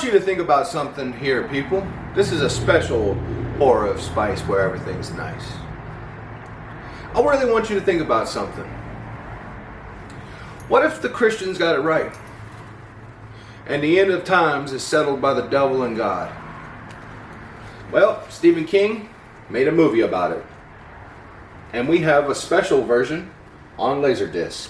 want you to think about something here, people. This is a special horror of spice where everything's nice. I really want you to think about something. What if the Christians got it right? And the end of times is settled by the devil and God? Well, Stephen King made a movie about it. And we have a special version on Laserdisc.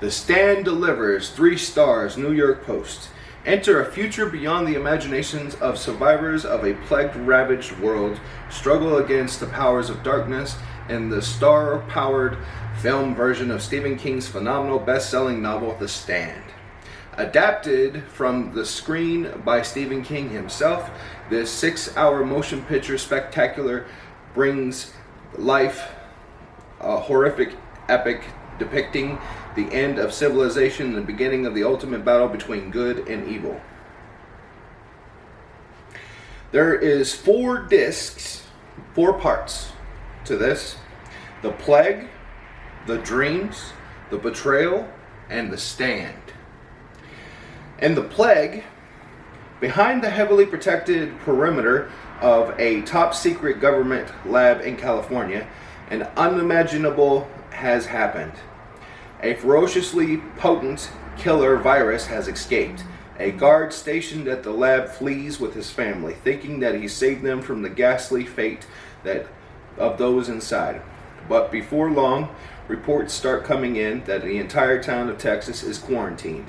The Stand delivers 3 stars, New York Post. Enter a future beyond the imaginations of survivors of a plague-ravaged world, struggle against the powers of darkness, in the star-powered film version of Stephen King's phenomenal best-selling novel, The Stand. Adapted from the screen by Stephen King himself, this 6-hour motion picture spectacular brings life a horrific epic depicting the end of civilization and the beginning of the ultimate battle between good and evil. There is 4 discs, 4 parts to this: the plague, the dreams, the betrayal, and the stand. And the plague, behind the heavily protected perimeter of a top secret government lab in California, an unimaginable has happened. A ferociously potent killer virus has escaped. A guard stationed at the lab flees with his family, thinking that he saved them from the ghastly fate of those inside. But before long, reports start coming in that the entire town of Texas is quarantined.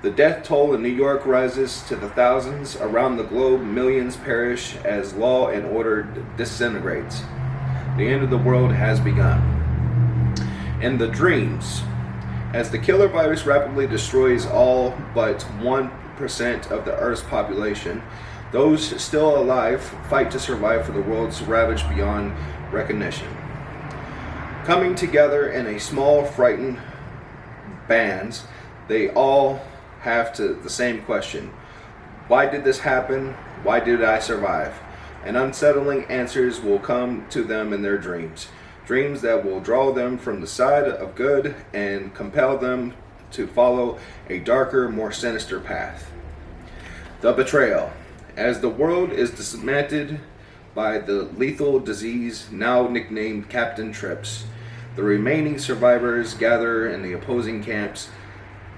The death toll in New York rises to the thousands. Around the globe, millions perish as law and order disintegrates. The end of the world has begun. And the dreams, as the killer virus rapidly destroys all but 1% of the Earth's population, those still alive fight to survive for the world's ravaged beyond recognition. Coming together in a small, frightened bands, they all have the same question: why did this happen? Why did I survive? And unsettling answers will come to them in their dreams. Dreams that will draw them from the side of good and compel them to follow a darker, more sinister path. The betrayal. As the world is dismantled by the lethal disease now nicknamed Captain Trips, the remaining survivors gather in the opposing camps.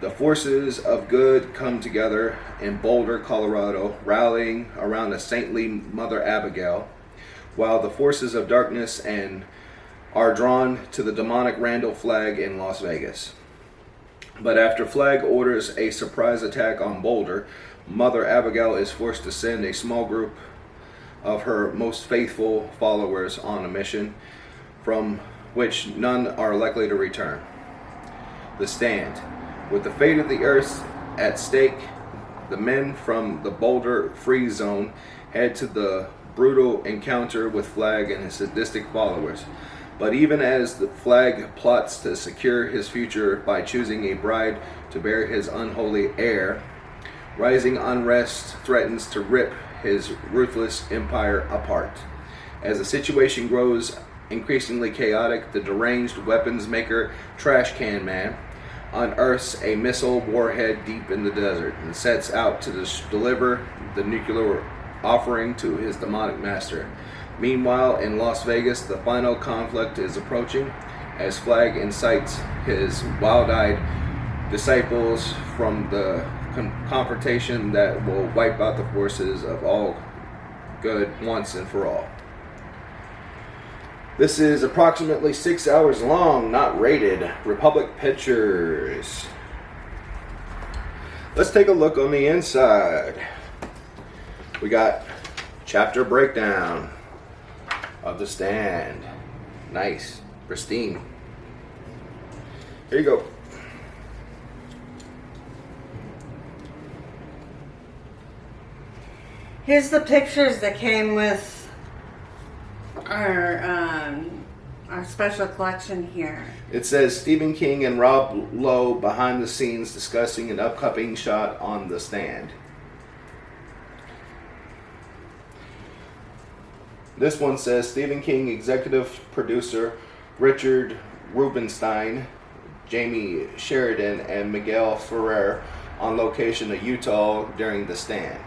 The forces of good come together in Boulder, Colorado, rallying around a saintly Mother Abigail, while the forces of darkness are drawn to the demonic Randall Flagg in Las Vegas. But after Flagg orders a surprise attack on Boulder, Mother Abigail is forced to send a small group of her most faithful followers on a mission from which none are likely to return. The Stand. With the fate of the Earth at stake, the men from the Boulder Free Zone head to the brutal encounter with Flagg and his sadistic followers. But even as the Flagg plots to secure his future by choosing a bride to bear his unholy heir, rising unrest threatens to rip his ruthless empire apart. As the situation grows increasingly chaotic, the deranged weapons maker Trash Can Man unearths a missile warhead deep in the desert and sets out to deliver the nuclear offering to his demonic master. Meanwhile, in Las Vegas, the final conflict is approaching as Flagg incites his wild-eyed disciples from the confrontation that will wipe out the forces of all good once and for all. This is approximately 6 hours long, not rated. Republic Pictures. Let's take a look on the inside. We got chapter breakdown of The Stand. Nice, pristine. Here you go. Here's the pictures that came with our special collection here. It says Stephen King and Rob Lowe behind the scenes discussing an upcoming shot on The Stand. This one says Stephen King executive producer Richard Rubinstein Jamie Sheridan and Miguel Ferrer on location in Utah during The Stand.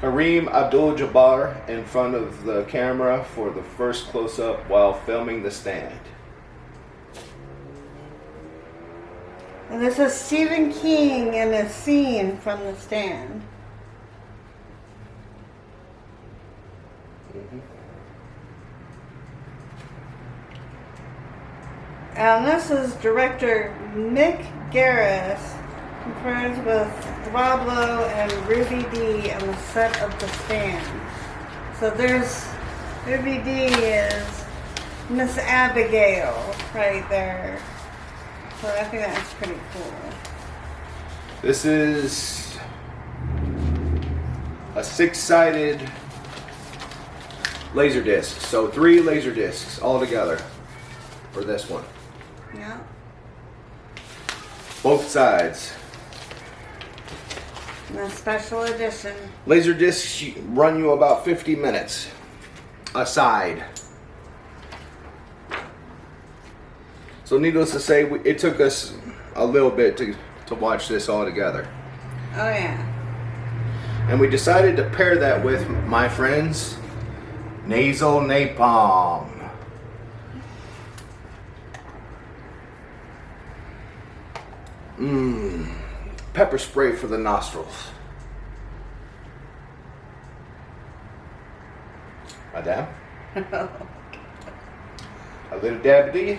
Kareem Abdul-Jabbar in front of the camera for the first close-up while filming The Stand. And this is Stephen King in a scene from The Stand. And this is director Mick Garris, conferred with Rob Lowe and Ruby D on the set of The Stand. So there's Ruby D is Miss Abigail right there. So I think that's pretty cool. This is a 6-sided laser disc. So 3 laser discs all together for this one. Yeah. Both sides. And a special edition. Laser discs run you about 50 minutes a side. So needless to say, it took us a little bit to watch this all together. Oh yeah. And we decided to pair that with, my friends, Nasal Naplam. Pepper spray for the nostrils. A dab? A little dab to you?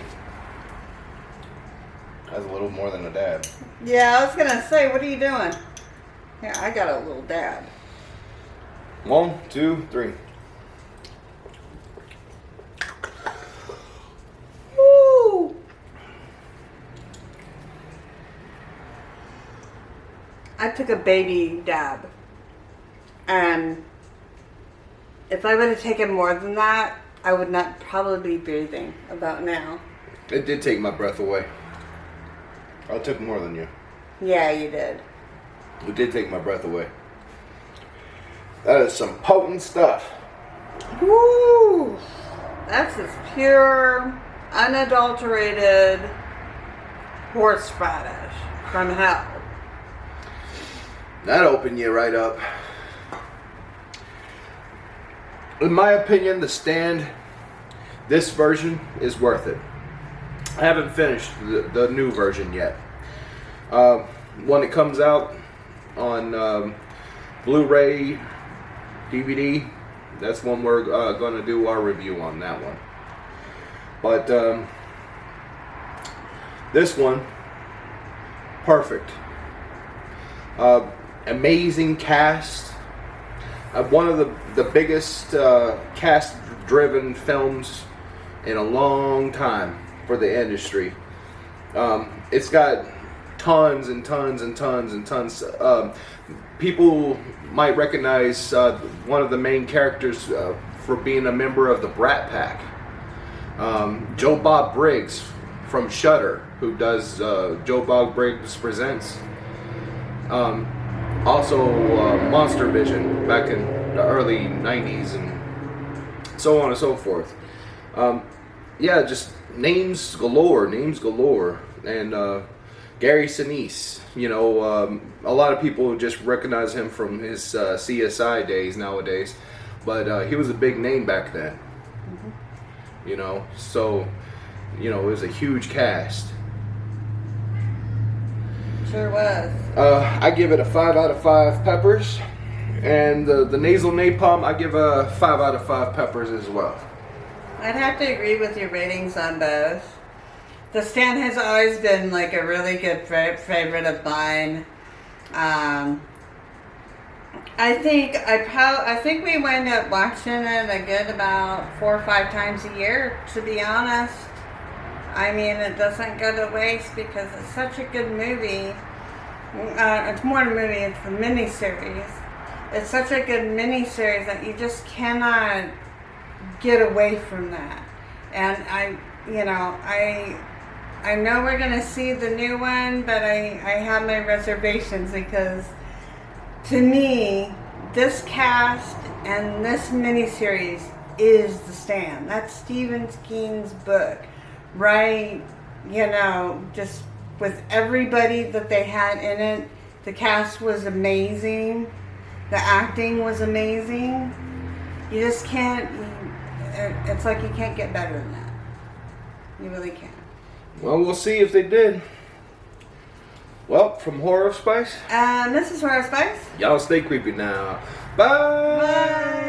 That's a little more than a dab. Yeah, I was gonna say, what are you doing? Here, I got a little dab. 1, 2, 3. Woo! I took a baby dab, and if I would have taken more than that, I would not probably be breathing about now. It did take my breath away. I took more than you. Yeah, you did. It did take my breath away. That is some potent stuff. Woo! That's just pure, unadulterated horseradish from hell. That opened you right up. In my opinion, The Stand, this version is worth it. I haven't finished the new version yet. When it comes out on Blu-ray, DVD, that's when we're going to do our review on that one. But this one, perfect. Amazing cast. One of the biggest cast-driven films in a long time for the industry. It's got tons and tons and tons and tons. People might recognize one of the main characters for being a member of the Brat Pack. Joe Bob Briggs from Shudder, who does Joe Bob Briggs Presents. Also Monster Vision back in the early 90s and so on and so forth. Yeah, just names galore. And Gary Sinise, you know, a lot of people just recognize him from his CSI days nowadays, but he was a big name back then. Mm-hmm. You know, so, you know, it was a huge cast. Sure was. I give it a 5 out of 5 peppers, and the Nasal Napalm, I give a 5 out of 5 peppers as well. I'd have to agree with your ratings on both. The Stand has always been like a really good favorite of mine. I think we wind up watching it a good about 4 or 5 times a year, to be honest. I mean, it doesn't go to waste because it's such a good movie. It's more than a movie, it's a miniseries. It's such a good miniseries that you just cannot get away from that. And I know we're going to see the new one, but I have my reservations because to me, this cast and this miniseries is The Stand. That's Stephen King's book, right? You know, just with everybody that they had in it. The cast was amazing. The acting was amazing. You just can't, it's like you can't get better than that. You really can't. Well, we'll see if they did. Well, from Horror of Spice. This is Horror of Spice. Y'all stay creepy now. Bye. Bye.